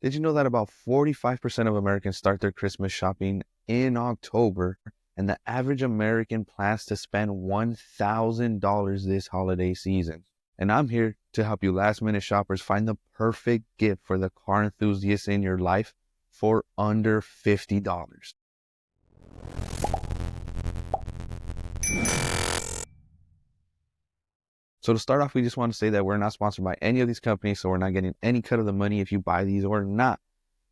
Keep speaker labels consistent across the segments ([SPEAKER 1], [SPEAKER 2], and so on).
[SPEAKER 1] Did you know that about 45% of Americans start their Christmas shopping in October, and the average American plans to spend $1,000 this holiday season? And I'm here to help you last minute shoppers find the perfect gift for the car enthusiasts in your life for under $50. So to start off, we just want to say that we're not sponsored by any of these companies, so we're not getting any cut of the money if you buy these or not.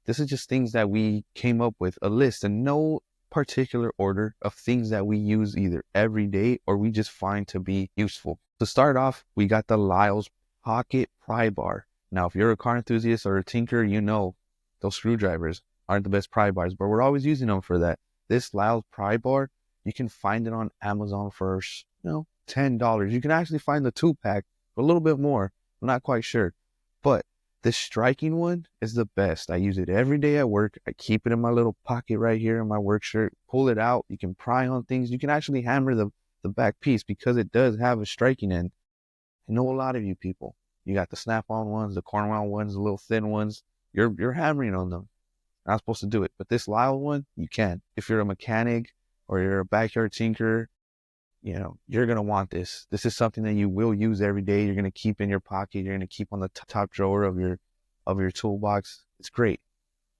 [SPEAKER 1] This is just things that we came up with, a list in no particular order of things that we use either every day or we just find to be useful. To start off, we got the LISLE Pocket Pry Bar. Now, if you're a car enthusiast or a tinker, you know those screwdrivers aren't the best pry bars, but we're always using them for that. This LISLE Pry Bar, you can find it on Amazon for, $10. You can actually find the 2-pack for a little bit more. I'm not quite sure, but this striking one is the best. I use it every day at work. I keep it in my little pocket right here in my work shirt. Pull it out. You can pry on things. You can actually hammer the back piece because it does have a striking end. I know a lot of you people. You got the snap-on ones, the Cornwell ones, the little thin ones. You're hammering on them. Not supposed to do it. But this LISLE one, you can. If you're a mechanic or you're a backyard tinker, you're going to want this. This is something that you will use every day. You're going to keep in your pocket. You're going to keep on the top drawer of your toolbox. It's great.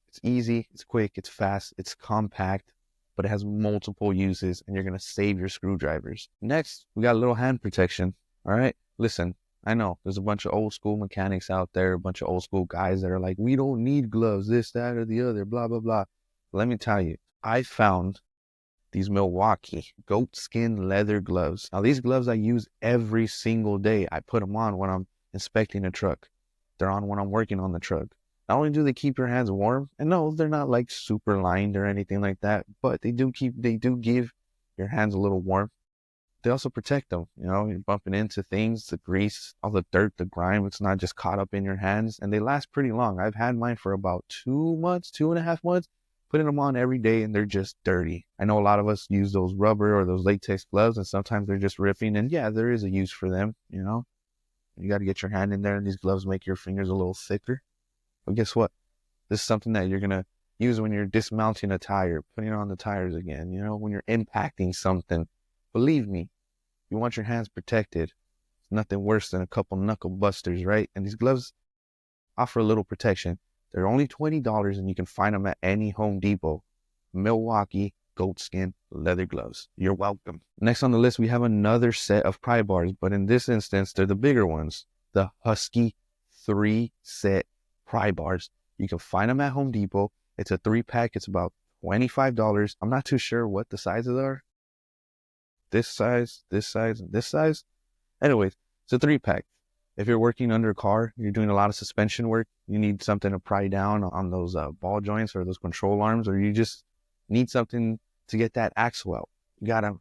[SPEAKER 1] It's easy. It's quick. It's fast. It's compact, but it has multiple uses and you're going to save your screwdrivers. Next, we got a little hand protection. All right. Listen, I know there's a bunch of old school mechanics out there, a bunch of old school guys that are like, we don't need gloves, this, that, or the other, blah, blah, blah. Let me tell you, I found these MILWAUKEE goat skin leather gloves. Now, these gloves I use every single day. I put them on when I'm inspecting a truck. They're on when I'm working on the truck. Not only do they keep your hands warm, and no, they're not like super lined or anything like that, but they do give your hands a little warm. They also protect them. You're bumping into things, the grease, all the dirt, the grime. It's not just caught up in your hands, and they last pretty long. I've had mine for about 2 months, 2.5 months. Putting them on every day and they're just dirty. I know a lot of us use those rubber or those latex gloves and sometimes they're just ripping, and yeah, there is a use for them. You got to get your hand in there and these gloves make your fingers a little thicker. But guess what? This is something that you're going to use when you're dismounting a tire, putting on the tires again, when you're impacting something. Believe me, you want your hands protected. It's nothing worse than a couple knuckle busters, right? And these gloves offer a little protection. They're only $20 and you can find them at any Home Depot. MILWAUKEE goatskin leather gloves. You're welcome. Next on the list, we have another set of pry bars, but in this instance, they're the bigger ones. The HUSKY 3-set pry bars. You can find them at Home Depot. It's a 3-pack. It's about $25. I'm not too sure what the sizes are. This size, this size, and this size. Anyways, it's a 3-pack. If you're working under a car, you're doing a lot of suspension work, you need something to pry down on those ball joints or those control arms, or you just need something to get that axle out. You got to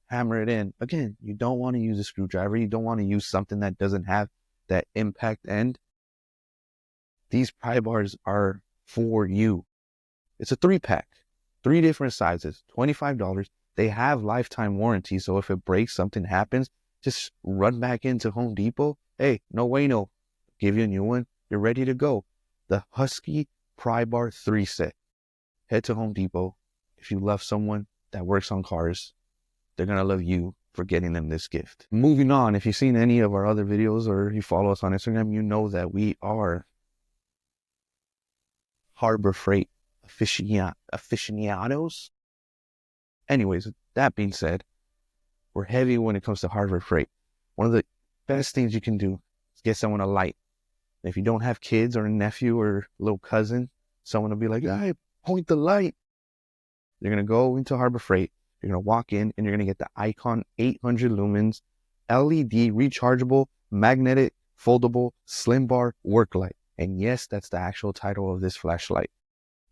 [SPEAKER 1] hammer it in. Again, you don't want to use a screwdriver. You don't want to use something that doesn't have that impact end. These pry bars are for you. It's a 3-pack, 3 different sizes, $25. They have lifetime warranty, so if it breaks, something happens, just run back into Home Depot. Hey, no way, no. Give you a new one. You're ready to go. The HUSKY Pry Bar 3-set. Head to Home Depot. If you love someone that works on cars, they're going to love you for getting them this gift. Moving on, if you've seen any of our other videos or you follow us on Instagram, you know that we are Harbor Freight aficionados. Anyways, that being said, we're heavy when it comes to Harbor Freight. One of the best things you can do is get someone a light. If you don't have kids or a nephew or a little cousin, someone will be like, hey, point the light. You're going to go into Harbor Freight. You're going to walk in and you're going to get the Icon 800 lumens LED rechargeable, magnetic, foldable, slim bar work light. And yes, that's the actual title of this flashlight.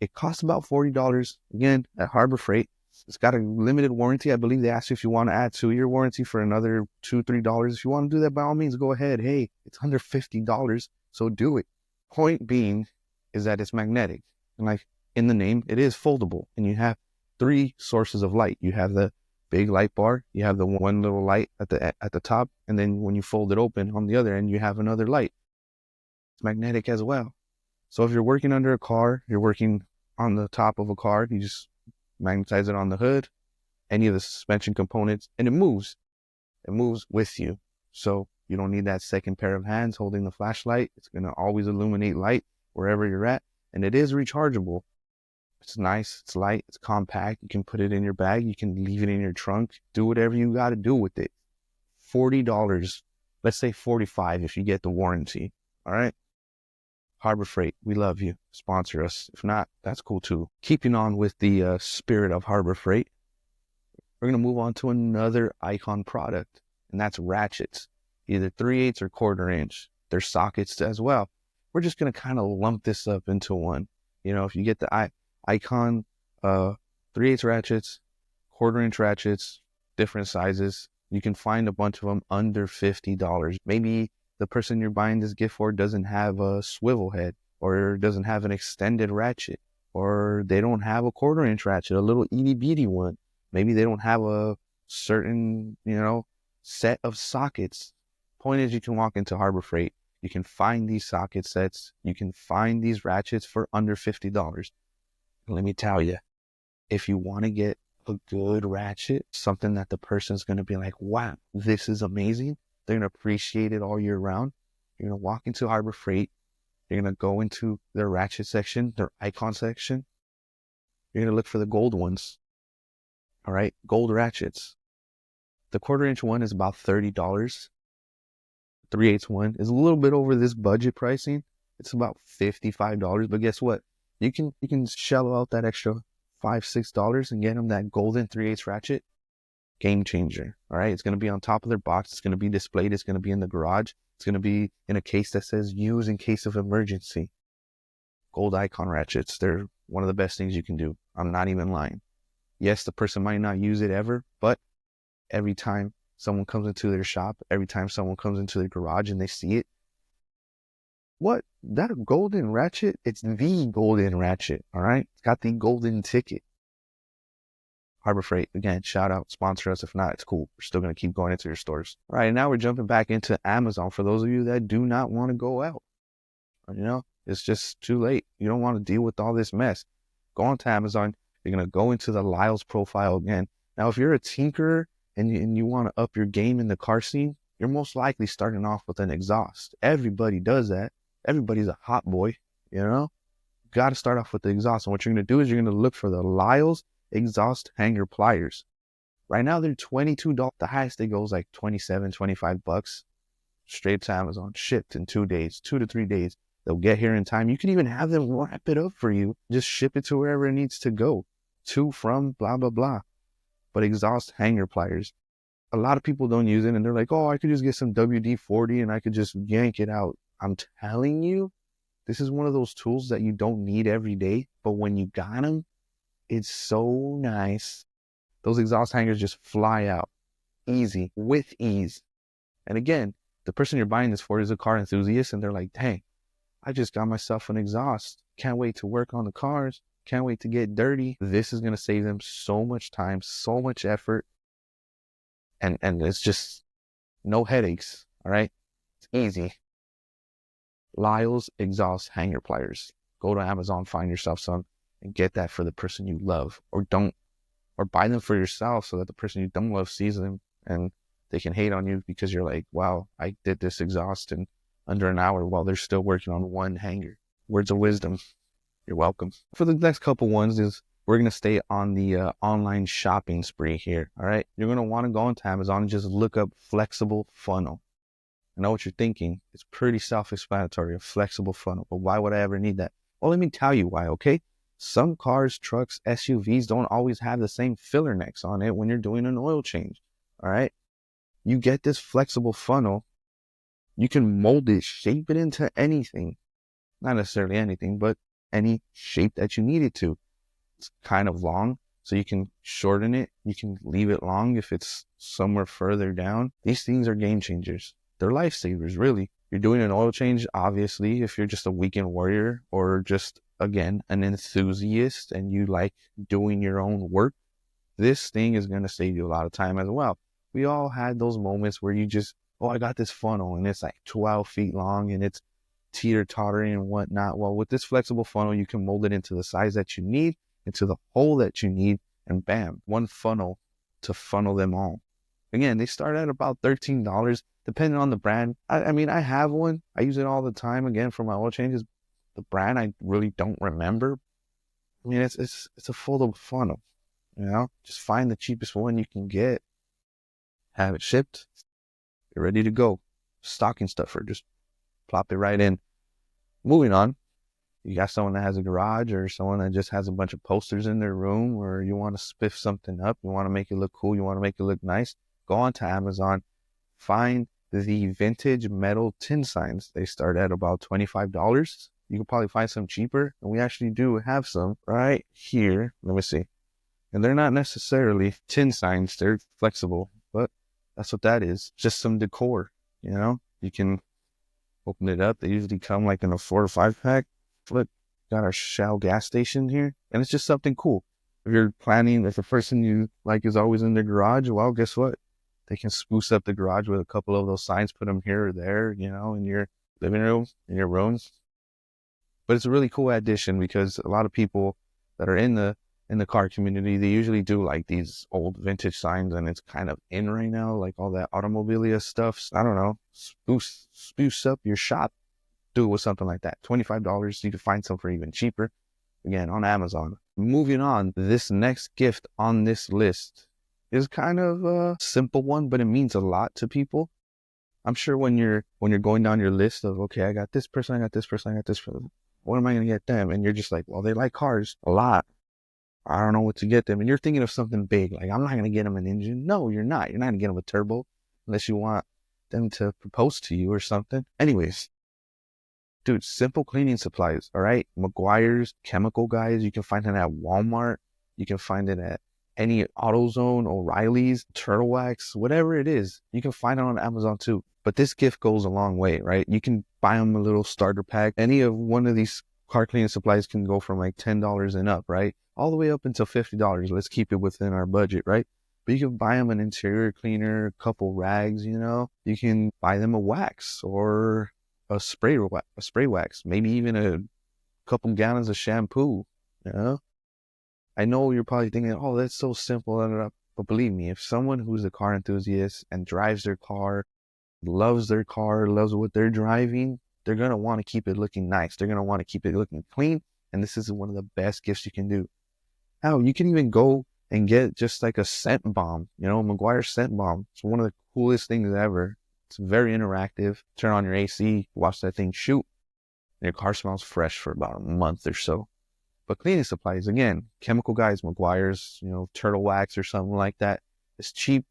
[SPEAKER 1] It costs about $40, again, at Harbor Freight. It's got a limited warranty. I believe they ask you if you want to add 2-year warranty for another $2, $3. If you want to do that, by all means, go ahead. Hey, it's under $50, so do it. Point being is that it's magnetic. And like in the name, it is foldable. And you have 3 sources of light. You have the big light bar. You have the one little light at the top. And then when you fold it open on the other end, you have another light. It's magnetic as well. So if you're working under a car, you're working on the top of a car, you just magnetize it on the hood, any of the suspension components, and it moves. It moves with you. So you don't need that second pair of hands holding the flashlight. It's going to always illuminate light wherever you're at. And it is rechargeable. It's nice. It's light. It's compact. You can put it in your bag. You can leave it in your trunk. Do whatever you got to do with it. $40. Let's say $45 if you get the warranty. All right. Harbor Freight, we love you. Sponsor us. If not, that's cool too. Keeping on with the spirit of Harbor Freight, we're going to move on to another icon product, and that's ratchets, either 3/8 or 1/4 inch. There's sockets as well. We're just going to kind of lump this up into one. You know, if you get the icon 3/8 ratchets, 1/4 inch ratchets, different sizes, you can find a bunch of them under $50. Maybe the person you're buying this gift for doesn't have a swivel head, or doesn't have an extended ratchet, or they don't have a 1/4 inch ratchet, a little itty bitty one. Maybe they don't have a certain, set of sockets. Point is, you can walk into Harbor Freight. You can find these socket sets. You can find these ratchets for under $50. Let me tell you, if you want to get a good ratchet, something that the person's going to be like, wow, this is amazing. They're going to appreciate it all year round. You're going to walk into Harbor Freight. You're going to go into their ratchet section, their icon section. You're going to look for the gold ones. All right, gold ratchets. The 1/4 inch one is about $30. 3/8 one is a little bit over this budget pricing. It's about $55. But guess what? You can shell out that extra $5-6 and get them that golden 3/8 ratchet. Game changer. All right, it's going to be on top of their box. It's going to be displayed. It's going to be in the garage. It's going to be in a case that says use in case of emergency. Gold icon ratchets. They're one of the best things you can do. I'm not even lying. Yes, the person might not use it ever, but every time someone comes into their shop, every time someone comes into their garage and they see it, what? That a golden ratchet? It's the golden ratchet, all right? It's got the golden ticket. Harbor Freight, again, shout out, sponsor us. If not, it's cool. We're still going to keep going into your stores. All right, now we're jumping back into Amazon for those of you that do not want to go out. It's just too late. You don't want to deal with all this mess. Go onto Amazon. You're going to go into the LISLE profile again. Now, if you're a tinkerer and you want to up your game in the car scene, you're most likely starting off with an exhaust. Everybody does that. Everybody's a hot boy, Got to start off with the exhaust. And what you're going to do is you're going to look for the LISLE exhaust hanger pliers. Right now, they're $22. The highest they go is like $27, $25. Straight to Amazon, shipped in 2 days, 2 to 3 days. They'll get here in time. You can even have them wrap it up for you. Just ship it to wherever it needs to go. To, from, blah, blah, blah. But exhaust hanger pliers. A lot of people don't use it and they're like, oh, I could just get some WD-40 and I could just yank it out. I'm telling you, this is one of those tools that you don't need every day. But when you got them, it's so nice. Those exhaust hangers just fly out. Easy, with ease. And again, the person you're buying this for is a car enthusiast and they're like, dang, I just got myself an exhaust. Can't wait to work on the cars. Can't wait to get dirty. This is going to save them so much time, so much effort. And it's just no headaches. All right. It's easy. LISLE exhaust hanger pliers. Go to Amazon, find yourself some and get that for the person you love, or buy them for yourself so that the person you don't love sees them and they can hate on you because you're like, wow, I did this exhaust in under an hour while they're still working on one hanger. Words of wisdom. You're welcome. For the next couple ones is we're going to stay on the online shopping spree here. All right. You're going to want to go into Amazon and just look up flexible funnel. I know what you're thinking. It's pretty self-explanatory, a flexible funnel. But why would I ever need that? Well, let me tell you why, okay? Some cars, trucks, SUVs don't always have the same filler necks on it when you're doing an oil change. All right. You get this flexible funnel. You can mold it, shape it into anything. Not necessarily anything, but any shape that you need it to. It's kind of long, so you can shorten it. You can leave it long if it's somewhere further down. These things are game changers. They're lifesavers, really. You're doing an oil change, obviously, if you're just a weekend warrior or just, again, an enthusiast and you like doing your own work. This thing is going to save you a lot of time as well. We all had those moments where you just, oh, I got this funnel and it's like 12 feet long and it's teeter-tottering and whatnot. Well, with this flexible funnel, you can mold it into the size that you need, into the hole that you need, and bam, one funnel to funnel them all. Again, they start at about $13, depending on the brand. I mean, I have one. I use it all the time, again, for my oil changes. The brand, I really don't remember. I mean, it's a foldable funnel, you know? Just find the cheapest one you can get, have it shipped, you're ready to go. Stocking stuffer, just plop it right in. Moving on, you got someone that has a garage or someone that just has a bunch of posters in their room, or you want to spiff something up, you want to make it look cool, you want to make it look nice, go onto Amazon, find the vintage metal tin signs. They start at about $25. You can probably find some cheaper, and we actually do have some right here. Let me see. And they're not necessarily tin signs, they're flexible, but that's what that is. Just some decor, you know? You can open it up. They usually come like in a 4 or 5 pack. Look, got our Shell gas station here, and it's just something cool. If you're planning, if a person you like is always in their garage, well, guess what? They can spruce up the garage with a couple of those signs, put them here or there, you know, in your living room, in your rooms. But it's a really cool addition because a lot of people that are in the car community, they usually do like these old vintage signs, and it's kind of in right now, like all that automobilia stuff. I don't know, spruce up your shop, do it with something like that. $25, you can find some for even cheaper, again, on Amazon. Moving on, this next gift on this list is kind of a simple one, but it means a lot to people. I'm sure when you're going down your list of, okay, I got this person, I got this person, I got this person, what am I going to get them? And you're just like, well, they like cars a lot. I don't know what to get them. And you're thinking of something big. Like, I'm not going to get them an engine. No, you're not. You're not going to get them a turbo unless you want them to propose to you or something. Anyways, dude, simple cleaning supplies, all right? McGuire's, Chemical Guys, you can find it at Walmart. You can find it at any AutoZone, O'Reilly's, Turtle Wax, whatever it is. You can find it on Amazon too. But this gift goes a long way, right? You can buy them a little starter pack. Any of one of these car cleaning supplies can go from like $10 and up, right? All the way up until $50. Let's keep it within our budget, right? But you can buy them an interior cleaner, a couple rags, you know? You can buy them a wax or a spray wax, maybe even a couple gallons of shampoo, you know? I know you're probably thinking, oh, that's so simple, but believe me, if someone who's a car enthusiast and drives their car, loves what they're driving, they're going to want to keep it looking nice. They're going to want to keep it looking clean. And this is one of the best gifts you can do. How you can even go and get just like a scent bomb, you know, McGuire scent bomb. It's one of the coolest things ever. It's very interactive. Turn on your AC, watch that thing shoot, and your car smells fresh for about a month or so. But cleaning supplies, again, Chemical Guys, McGuire's, you know, Turtle Wax or something like that. It's cheap,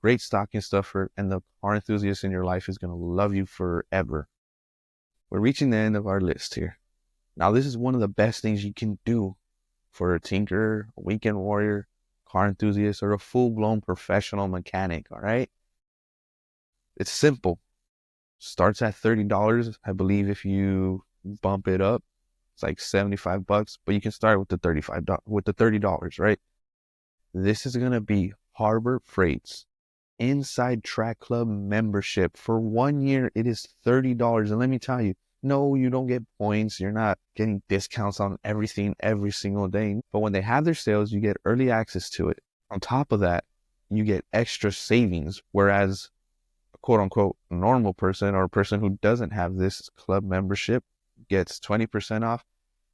[SPEAKER 1] great stocking stuffer, and the car enthusiast in your life is going to love you forever. We're reaching the end of our list here. Now, this is one of the best things you can do for a tinker, a weekend warrior, car enthusiast, or a full-blown professional mechanic, all right? It's simple. Starts at $30. I believe if you bump it up, it's like $75, but you can start with the $30, right? This is going to be Harbor Freight's Inside Track Club membership. For 1 year, it is $30. And let me tell you, no, you don't get points. You're not getting discounts on everything every single day. But when they have their sales, you get early access to it. On top of that, you get extra savings. Whereas a quote unquote normal person or a person who doesn't have this club membership gets 20% off.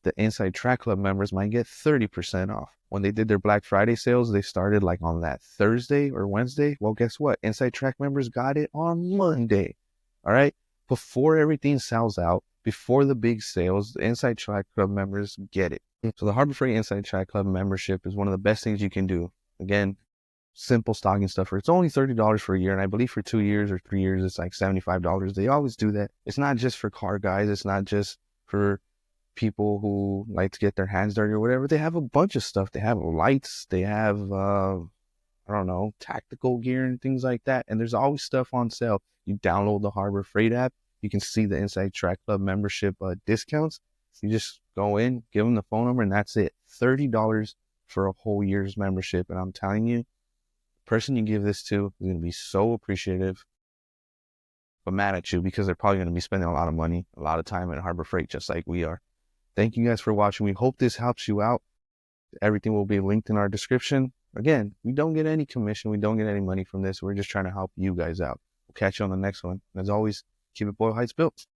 [SPEAKER 1] The Inside Track Club members might get 30% off. When they did their Black Friday sales, they started like on that Thursday or Wednesday. Well, guess what? Inside Track members got it on Monday. All right. Before everything sells out, before the big sales, the Inside Track Club members get it. So the Harbor Freight Inside Track Club membership is one of the best things you can do. Again, simple stocking stuffer. It's only $30 for a year. And I believe for 2 years or 3 years, it's like $75. They always do that. It's not just for car guys. It's not just for people who like to get their hands dirty or whatever. They have a bunch of stuff. They have lights. They have, I don't know, tactical gear and things like that. And there's always stuff on sale. You download the Harbor Freight app. You can see the Inside Track Club membership discounts. You just go in, give them the phone number, and that's it. $30 for a whole year's membership. And I'm telling you, the person you give this to is going to be so appreciative. but mad at you because they're probably going to be spending a lot of money, a lot of time in Harbor Freight, just like we are. Thank you guys for watching. We hope this helps you out. Everything will be linked in our description. Again, we don't get any commission. We don't get any money from this. We're just trying to help you guys out. We'll catch you on the next one. As always, keep it Boyle Heights built.